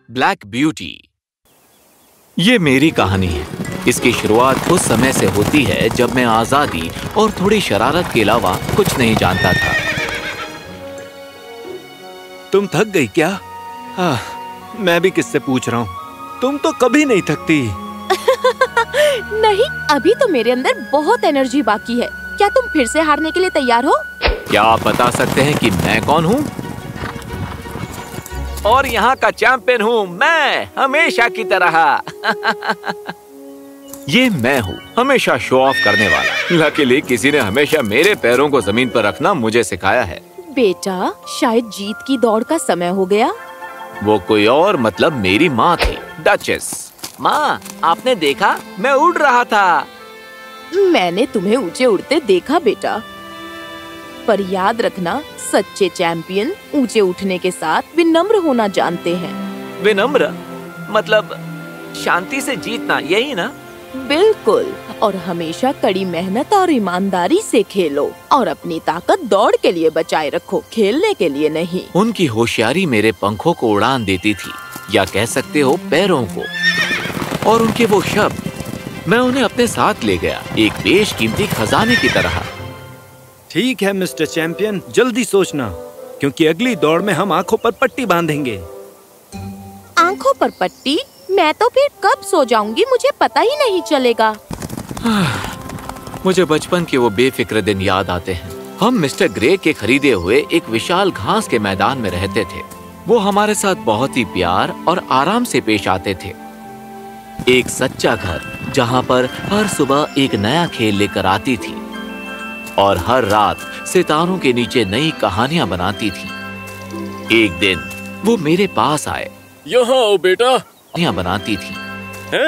Black beauty. ये मेरी कहानी है। इसकी शुरुआत उस समय से होती है जब मैं आजादी और थोड़ी शरारत के अलावा कुछ नहीं जानता था। तुम थक गई क्या? मैं भी किससे पूछ रहा हूँ, तुम तो कभी नहीं थकती। नहीं, अभी तो मेरे अंदर बहुत एनर्जी बाकी है। क्या तुम फिर से हारने के लिए तैयार हो? क्या आप बता सकते हैं कि मैं कौन हूँ? और यहाँ का चैंपियन हूँ मैं, हमेशा की तरह। ये मैं हूँ, हमेशा शो ऑफ करने वाला। लकीली किसी ने हमेशा मेरे पैरों को जमीन पर रखना मुझे सिखाया है। बेटा, शायद जीत की दौड़ का समय हो गया। वो कोई और मतलब मेरी माँ थी, डचेस। माँ, आपने देखा मैं उड़ रहा था। मैंने तुम्हें ऊंचे उड़ते देखा बेटा, पर याद रखना, सच्चे चैंपियन ऊंचे उठने के साथ विनम्र होना जानते हैं। विनम्र मतलब शांति से जीतना, यही ना? बिल्कुल। और हमेशा कड़ी मेहनत और ईमानदारी से खेलो और अपनी ताकत दौड़ के लिए बचाए रखो, खेलने के लिए नहीं। उनकी होशियारी मेरे पंखों को उड़ान देती थी, या कह सकते हो पैरों को। और उनके वो शब्द, मैं उन्हें अपने साथ ले गया, एक बेशकीमती खजाने की तरह। ठीक है मिस्टर चैंपियन, जल्दी सोचना, क्योंकि अगली दौड़ में हम आंखों पर पट्टी बांधेंगे। आंखों पर पट्टी? मैं तो फिर कब सो जाऊंगी, मुझे पता ही नहीं चलेगा। मुझे बचपन के वो बेफिक्र दिन याद आते हैं। हम मिस्टर ग्रे के खरीदे हुए एक विशाल घास के मैदान में रहते थे। वो हमारे साथ बहुत ही प्यार और आराम से पेश आते थे। एक सच्चा घर जहाँ पर हर सुबह एक नया खेल लेकर आती थी और हर रात सितारों के नीचे नई कहानियां बनाती थी। एक दिन वो मेरे पास आए। यहाँ आओ बेटा, कहानियां बनाती थी।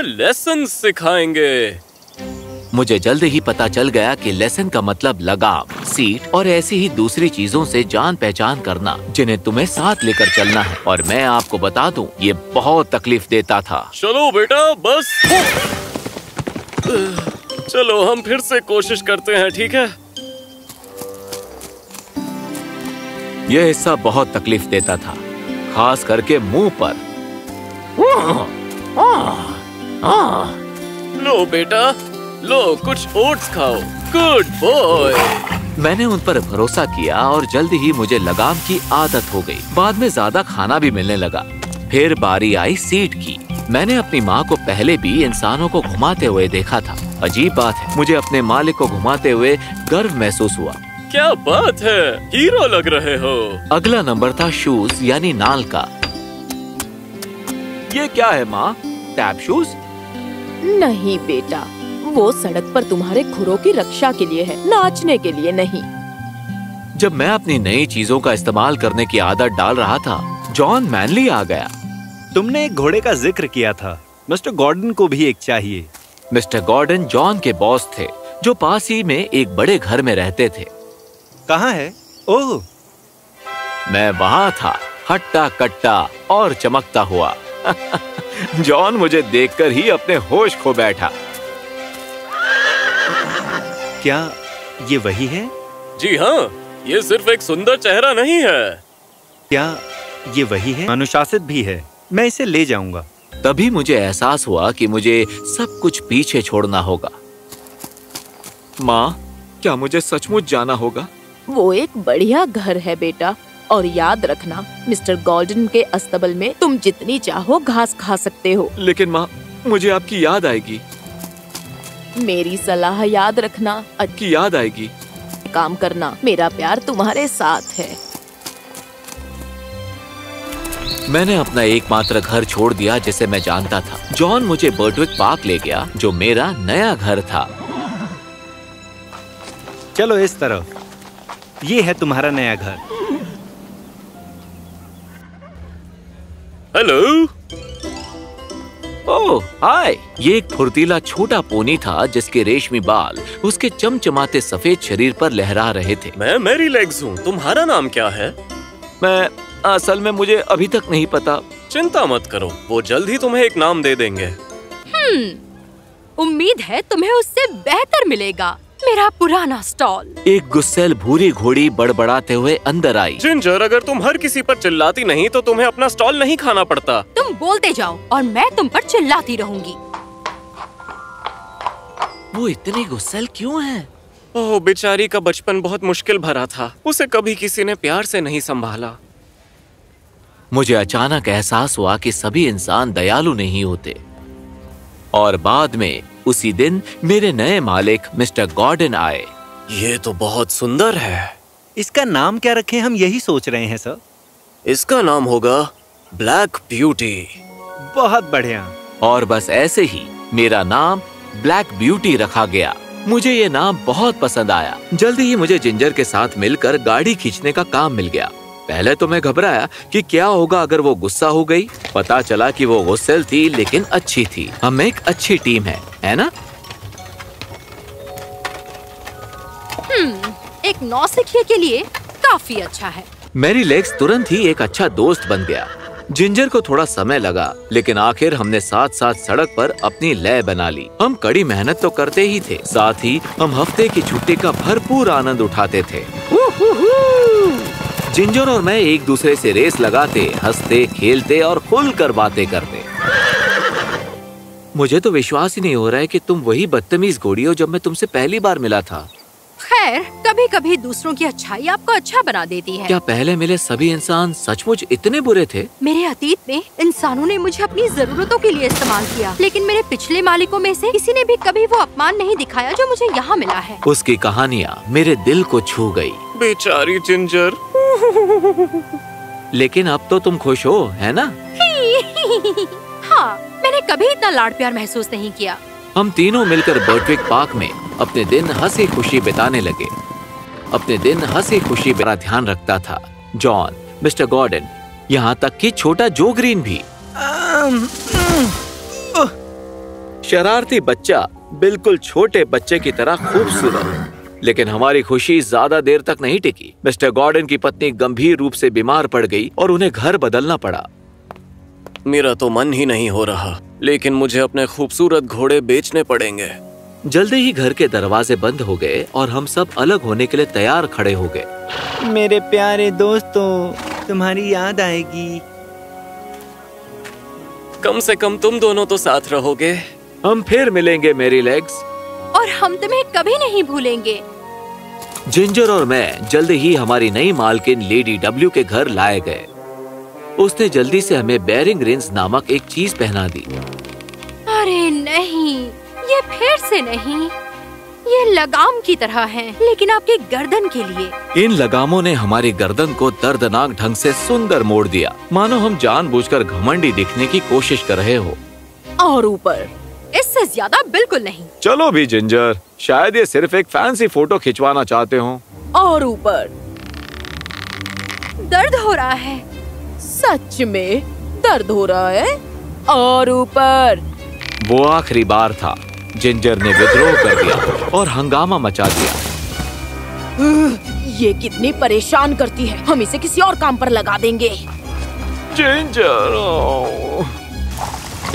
लेसन सिखाएंगे। मुझे जल्द ही पता चल गया कि लेसन का मतलब लगाम, सीट और ऐसी ही दूसरी चीजों से जान पहचान करना जिन्हें तुम्हें साथ लेकर चलना है। और मैं आपको बता दूं, ये बहुत तकलीफ देता था। चलो बेटा, बस चलो हम फिर से कोशिश करते हैं, ठीक है? यह हिस्सा बहुत तकलीफ देता था, खास करके मुंह पर। लो बेटा, लो कुछ ओट्स खाओ। Good boy. मैंने उन पर भरोसा किया और जल्द ही मुझे लगाम की आदत हो गई। बाद में ज्यादा खाना भी मिलने लगा। फिर बारी आई सीट की। मैंने अपनी माँ को पहले भी इंसानों को घुमाते हुए देखा था। अजीब बात है, मुझे अपने मालिक को घुमाते हुए गर्व महसूस हुआ। क्या बात है, हीरो लग रहे हो। अगला नंबर था शूज यानी नाल का। ये क्या है माँ? Tap shoes? नहीं बेटा, वो सड़क पर तुम्हारे खुरों की रक्षा के लिए है, नाचने के लिए नहीं। जब मैं अपनी नई चीजों का इस्तेमाल करने की आदत डाल रहा था, जॉन मैनली आ गया। तुमने एक घोड़े का जिक्र किया था, मिस्टर गॉर्डन को भी एक चाहिए। मिस्टर गॉर्डन जॉन के बॉस थे, जो पास ही में एक बड़े घर में रहते थे। कहाँ है? ओह, मैं वहाँ था, हट्टा कट्टा और चमकता हुआ। जॉन मुझे देखकर ही अपने होश खो बैठा। क्या ये वही है? जी हाँ, ये सिर्फ एक सुंदर चेहरा नहीं है। क्या ये वही है? अनुशासित भी है। मैं इसे ले जाऊंगा। तभी मुझे एहसास हुआ कि मुझे सब कुछ पीछे छोड़ना होगा। माँ, क्या मुझे सचमुच जाना होगा? वो एक बढ़िया घर है बेटा, और याद रखना, मिस्टर गॉर्डन के अस्तबल में तुम जितनी चाहो घास खा सकते हो। लेकिन माँ, मुझे आपकी याद आएगी। मेरी सलाह याद रखना, की याद आएगी। काम करना, मेरा प्यार तुम्हारे साथ है। मैंने अपना एकमात्र घर छोड़ दिया जिसे मैं जानता था। जॉन मुझे बर्टविक पार्क ले गया, जो मेरा नया घर था। चलो इस तरफ, ये है तुम्हारा नया घर। हेलो। ओह हाय। ये एक फुर्तीला छोटा पोनी था जिसके रेशमी बाल उसके चमचमाते सफेद शरीर पर लहरा रहे थे। मैं मैरी लेग्स हूँ। तुम्हारा नाम क्या है? मैं असल में मुझे अभी तक नहीं पता। चिंता मत करो, वो जल्द ही तुम्हें एक नाम दे देंगे। उम्मीद है तुम्हें उससे बेहतर मिलेगा। मेरा पुराना स्टॉल। एक गुस्सैल भूरी घोड़ी बड़बड़ाते हुए अंदर आई। जिंजर, अगर तुम हर किसी पर चिल्लाती नहीं तो तुम्हें अपना स्टॉल नहीं खाना पड़ता। तुम बोलते जाओ और मैं तुम पर चिल्लाती रहूंगी। वो इतनी गुस्सैल क्यों है? ओह, बेचारी का बचपन बहुत मुश्किल भरा था। उसे कभी किसी ने प्यार से नहीं संभाला। मुझे अचानक एहसास हुआ कि सभी इंसान दयालु नहीं होते। और बाद में उसी दिन मेरे नए मालिक मिस्टर गॉर्डन आए। ये तो बहुत सुंदर है। इसका नाम क्या रखें, हम यही सोच रहे हैं सर। इसका नाम होगा ब्लैक ब्यूटी। बहुत बढ़िया। और बस ऐसे ही मेरा नाम ब्लैक ब्यूटी रखा गया। मुझे ये नाम बहुत पसंद आया। जल्दी ही मुझे जिंजर के साथ मिलकर गाड़ी खींचने का काम मिल गया। पहले तो मैं घबराया कि क्या होगा अगर वो गुस्सा हो गई। पता चला कि वो गुस्सैल थी लेकिन अच्छी थी। हम एक अच्छी टीम है ना? एक नौसिखिए के लिए काफी अच्छा है। मेरी लेग्स तुरंत ही एक अच्छा दोस्त बन गया। जिंजर को थोड़ा समय लगा, लेकिन आखिर हमने साथ साथ सड़क पर अपनी लय बना ली। हम कड़ी मेहनत तो करते ही थे, साथ ही हम हफ्ते की छुट्टी का भरपूर आनंद उठाते थे। जिंजर और मैं एक दूसरे से रेस लगाते, हंसते, खेलते और खुलकर बातें करते। मुझे तो विश्वास ही नहीं हो रहा है कि तुम वही बदतमीज घोड़ी हो जब मैं तुमसे पहली बार मिला था। खैर, कभी कभी दूसरों की अच्छाई आपको अच्छा बना देती है। क्या पहले मिले सभी इंसान सचमुच इतने बुरे थे? मेरे अतीत में इंसानों ने मुझे अपनी जरूरतों के लिए इस्तेमाल किया, लेकिन मेरे पिछले मालिकों में से किसी ने भी कभी वो अपमान नहीं दिखाया जो मुझे यहाँ मिला है। उसकी कहानियाँ मेरे दिल को छू गई। बेचारी जिंजर। लेकिन अब तो तुम खुश हो, है ना? हाँ, मैंने कभी इतना लाड प्यार महसूस नहीं किया। हम तीनों मिलकर बर्टविक पार्क में अपने दिन हंसी खुशी बिताने लगे। अपने दिन हंसी खुशी मेरा ध्यान रखता था। जॉन, मिस्टर गॉर्डन, यहाँ तक कि छोटा जो ग्रीन भी। शरारती बच्चा, बिल्कुल छोटे बच्चे की तरह खूबसूरत। लेकिन हमारी खुशी ज्यादा देर तक नहीं टिकी। मिस्टर गॉर्डन की पत्नी गंभीर रूप से बीमार पड़ गई और उन्हें घर बदलना पड़ा। मेरा तो मन ही नहीं हो रहा, लेकिन मुझे अपने खूबसूरत घोड़े बेचने पड़ेंगे। जल्दी ही घर के दरवाजे बंद हो गए और हम सब अलग होने के लिए तैयार खड़े हो गए। मेरे प्यारे दोस्तों, तुम्हारी याद आएगी। कम से कम तुम दोनों तो साथ रहोगे। हम फिर मिलेंगे मेरी लेग्स। और हम तुम्हें कभी नहीं भूलेंगे। जिंजर और मैं जल्दी ही हमारी नई मालकिन लेडी डब्ल्यू के घर लाए गए। उसने जल्दी से हमें बेरिंग रिंग्स नामक एक चीज पहना दी। अरे नहीं, ये फिर से नहीं। ये लगाम की तरह है, लेकिन आपकी गर्दन के लिए। इन लगामों ने हमारी गर्दन को दर्दनाक ढंग से सुंदर मोड़ दिया, मानो हम जानबूझकर घमंडी दिखने की कोशिश कर रहे हो। और ऊपर इससे ज्यादा बिल्कुल नहीं। चलो भी जिंजर, शायद ये सिर्फ एक फैंसी फोटो खिंचवाना चाहते हो। और ऊपर दर्द हो रहा है। सच में दर्द हो रहा है। और ऊपर वो आखिरी बार था। जिंजर ने विद्रोह कर दिया और हंगामा मचा दिया। ये कितनी परेशान करती है। हम इसे किसी और काम पर लगा देंगे। जिंजर,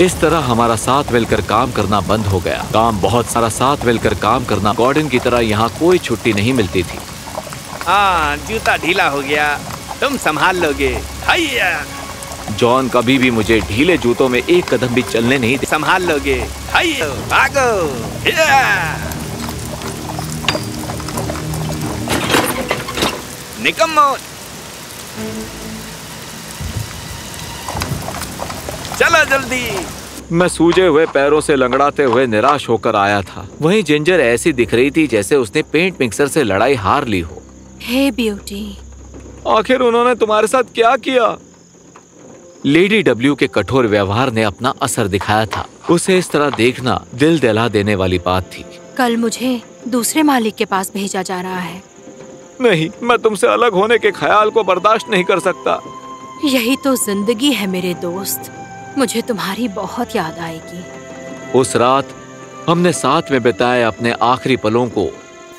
इस तरह हमारा साथ मिलकर काम करना बंद हो गया। बहुत सारा साथ मिलकर काम करना। गॉर्डन की तरह यहाँ कोई छुट्टी नहीं मिलती थी। जूता ढीला हो गया, तुम संभाल लोगे। हैया। जॉन कभी भी मुझे ढीले जूतों में एक कदम भी चलने नहीं दे। संभाल लोगे। हैया, भागो। निकम्मो, चलो जल्दी। मैं सूजे हुए पैरों से लंगड़ाते हुए निराश होकर आया था। वहीं जिंजर ऐसी दिख रही थी जैसे उसने पेंट मिक्सर से लड़ाई हार ली हो। हे ब्यूटी, आखिर उन्होंने तुम्हारे साथ क्या किया? लेडी डब्ल्यू के कठोर व्यवहार ने अपना असर दिखाया था। उसे इस तरह देखना दिल दहला देने वाली बात थी। कल मुझे दूसरे मालिक के पास भेजा जा रहा है। नहीं, मैं तुमसे अलग होने के ख्याल को बर्दाश्त नहीं कर सकता। यही तो जिंदगी है मेरे दोस्त। मुझे तुम्हारी बहुत याद आएगी। उस रात हमने साथ में बिताए अपने आखिरी पलों को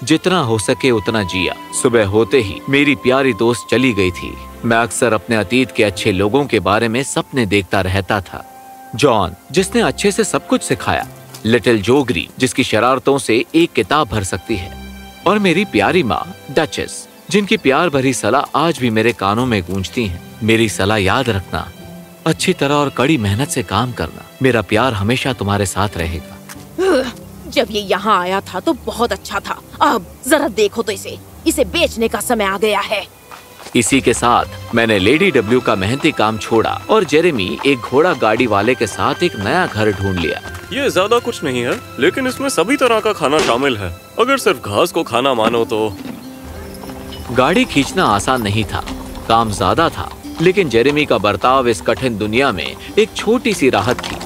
जितना हो सके उतना जिया। सुबह होते ही मेरी प्यारी दोस्त चली गई थी। मैं अक्सर अपने अतीत के अच्छे लोगों के बारे में सपने देखता रहता था। जॉन, जिसने अच्छे से सब कुछ सिखाया। लिटिल जोगरी, जिसकी शरारतों से एक किताब भर सकती है। और मेरी प्यारी माँ डचेस, जिनकी प्यार भरी सलाह आज भी मेरे कानों में गूंजती है। मेरी सलाह याद रखना, अच्छी तरह और कड़ी मेहनत से काम करना। मेरा प्यार हमेशा तुम्हारे साथ रहेगा। जब ये यहाँ आया था तो बहुत अच्छा था, अब जरा देखो तो इसे बेचने का समय आ गया है। इसी के साथ मैंने लेडी डब्ल्यू का मेहनती काम छोड़ा और जेरेमी एक घोड़ा गाड़ी वाले के साथ एक नया घर ढूंढ लिया। ये ज्यादा कुछ नहीं है, लेकिन इसमें सभी तरह का खाना शामिल है। अगर सिर्फ घास को खाना मानो तो। गाड़ी खींचना आसान नहीं था, काम ज्यादा था, लेकिन जेरेमी का बर्ताव इस कठिन दुनिया में एक छोटी सी राहत थी।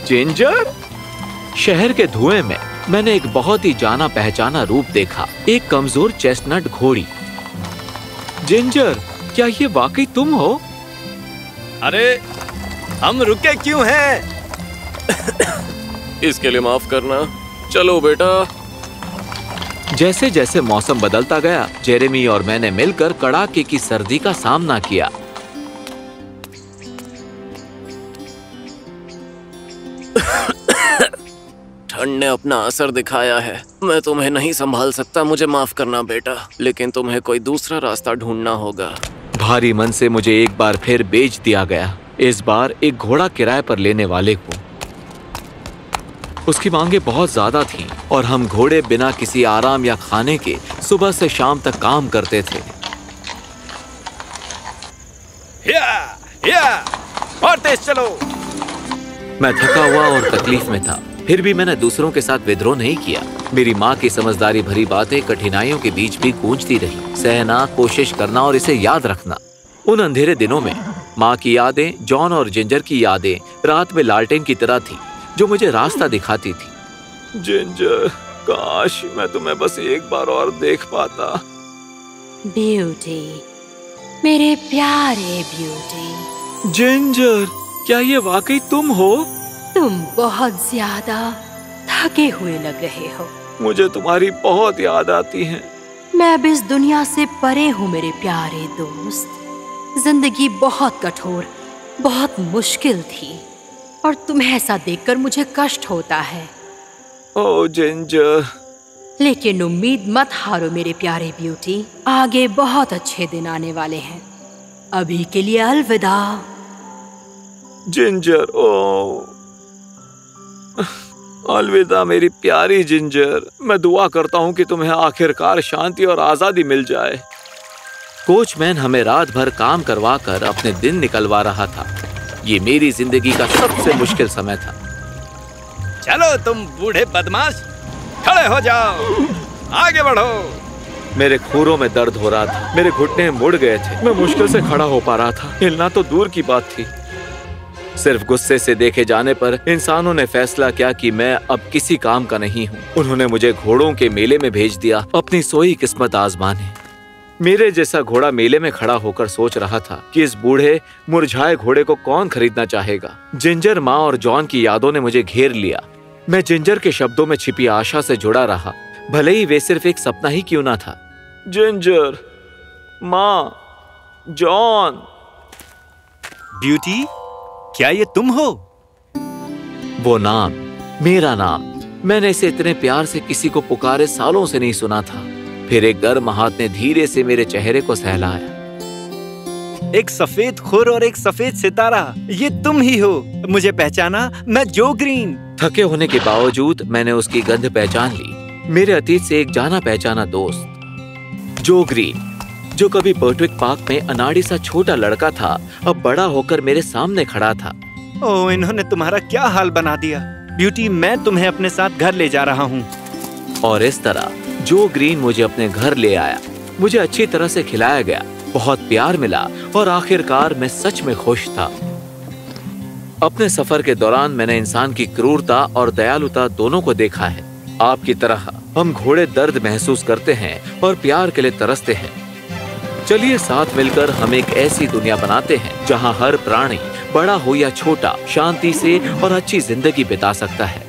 जिंजर? शहर के धुएं में मैंने एक बहुत ही जाना पहचाना रूप देखा, एक कमजोर चेस्टनट घोड़ी। जिंजर, क्या ये वाकई तुम हो? अरे हम रुके क्यों हैं? इसके लिए माफ करना। चलो बेटा। जैसे जैसे मौसम बदलता गया, जेरेमी और मैंने मिलकर कड़ाके की सर्दी का सामना किया। ठंड ने अपना असर दिखाया है। मैं तुम्हें नहीं संभाल सकता, मुझे माफ करना बेटा, लेकिन तुम्हें कोई दूसरा रास्ता ढूंढना होगा। भारी मन से मुझे एक बार फिर बेच दिया गया, इस बार एक घोड़ा किराए पर लेने वाले को। उसकी मांगे बहुत ज्यादा थीं और हम घोड़े बिना किसी आराम या खाने के सुबह से शाम तक काम करते थे। और तेज चलो। मैं थका हुआ और तकलीफ में था, फिर भी मैंने दूसरों के साथ विद्रोह नहीं किया। मेरी माँ की समझदारी भरी बातें कठिनाइयों के बीच भी गूंजती रही। सहना, कोशिश करना और इसे याद रखना। उन अंधेरे दिनों में माँ की यादें, जॉन और जिंजर की यादें रात में लालटेन की तरह थी जो मुझे रास्ता दिखाती थी। जिंजर, काश मैं तुम्हें बस एक बार और देख पाता। ब्यूटी, मेरे प्यारे ब्यूटी। जिंजर, क्या ये वाकई तुम हो? तुम बहुत ज्यादा थके हुए लग रहे हो। मुझे तुम्हारी बहुत याद आती है। मैं अब इस दुनिया से परे हूँ मेरे प्यारे दोस्त। जिंदगी बहुत कठोर, बहुत मुश्किल थी और तुम्हें ऐसा देखकर मुझे कष्ट होता है। ओह जिंजर। लेकिन उम्मीद मत हारो मेरे प्यारे ब्यूटी, आगे बहुत अच्छे दिन आने वाले हैं। अभी के लिए अलविदा। जिंजर, ओह अलविदा मेरी प्यारी जिंजर। मैं दुआ करता हूँ कि तुम्हें आखिरकार शांति और आजादी मिल जाए। कोचमैन हमें रात भर काम करवा कर अपने दिन निकलवा रहा था। ये मेरी जिंदगी का सबसे मुश्किल समय था। चलो तुम बूढ़े बदमाश, खड़े हो जाओ, आगे बढ़ो। मेरे खूरों में दर्द हो रहा था, मेरे घुटने मुड़ गए थे, मैं मुश्किल से खड़ा हो पा रहा था। हिलना तो दूर की बात थी। सिर्फ गुस्से से देखे जाने पर इंसानों ने फैसला किया कि मैं अब किसी काम का नहीं हूँ। उन्होंने मुझे घोड़ों के मेले में भेज दिया अपनी सोई किस्मत आजमाने। मेरे जैसा घोड़ा मेले में खड़ा होकर सोच रहा था कि इस बूढ़े मुरझाए घोड़े को कौन खरीदना चाहेगा। जिंजर, माँ और जॉन की यादों ने मुझे घेर लिया। मैं जिंजर के शब्दों में छिपी आशा से जुड़ा रहा, भले ही वे सिर्फ एक सपना ही क्यों ना था। जिंजर, माँ, जॉन। ब्यूटी, क्या ये तुम हो? वो नाम, मेरा नाम, मैंने इसे इतने प्यार से किसी को पुकारे सालों से नहीं सुना था। फिर एक गर्म हाथ ने धीरे से मेरे चेहरे को सहलाया। एक सफेद खुर और एक सफेद सितारा, ये तुम ही हो। मुझे पहचाना? मैं जो ग्रीन। थके होने के बावजूद मैंने उसकी गंध पहचान ली। मेरे अतीत से एक जाना पहचाना दोस्त, जो ग्रीन, जो कभी बर्टविक पार्क में अनाड़ी सा छोटा लड़का था, अब बड़ा होकर मेरे सामने खड़ा था। ओह, इन्होंने तुम्हारा क्या हाल बना दिया। ब्यूटी, मैं तुम्हें अपने साथ घर ले जा रहा हूँ। और इस तरह जो ग्रीन मुझे अपने घर ले आया। मुझे अच्छी तरह से खिलाया गया, बहुत प्यार मिला और आखिरकार मैं सच में खुश था। अपने सफर के दौरान मैंने इंसान की क्रूरता और दयालुता दोनों को देखा है। आपकी तरह हम घोड़े दर्द महसूस करते हैं और प्यार के लिए तरसते हैं। चलिए साथ मिलकर हम एक ऐसी दुनिया बनाते हैं जहां हर प्राणी, बड़ा हो या छोटा, शांति से और अच्छी जिंदगी बिता सकता है।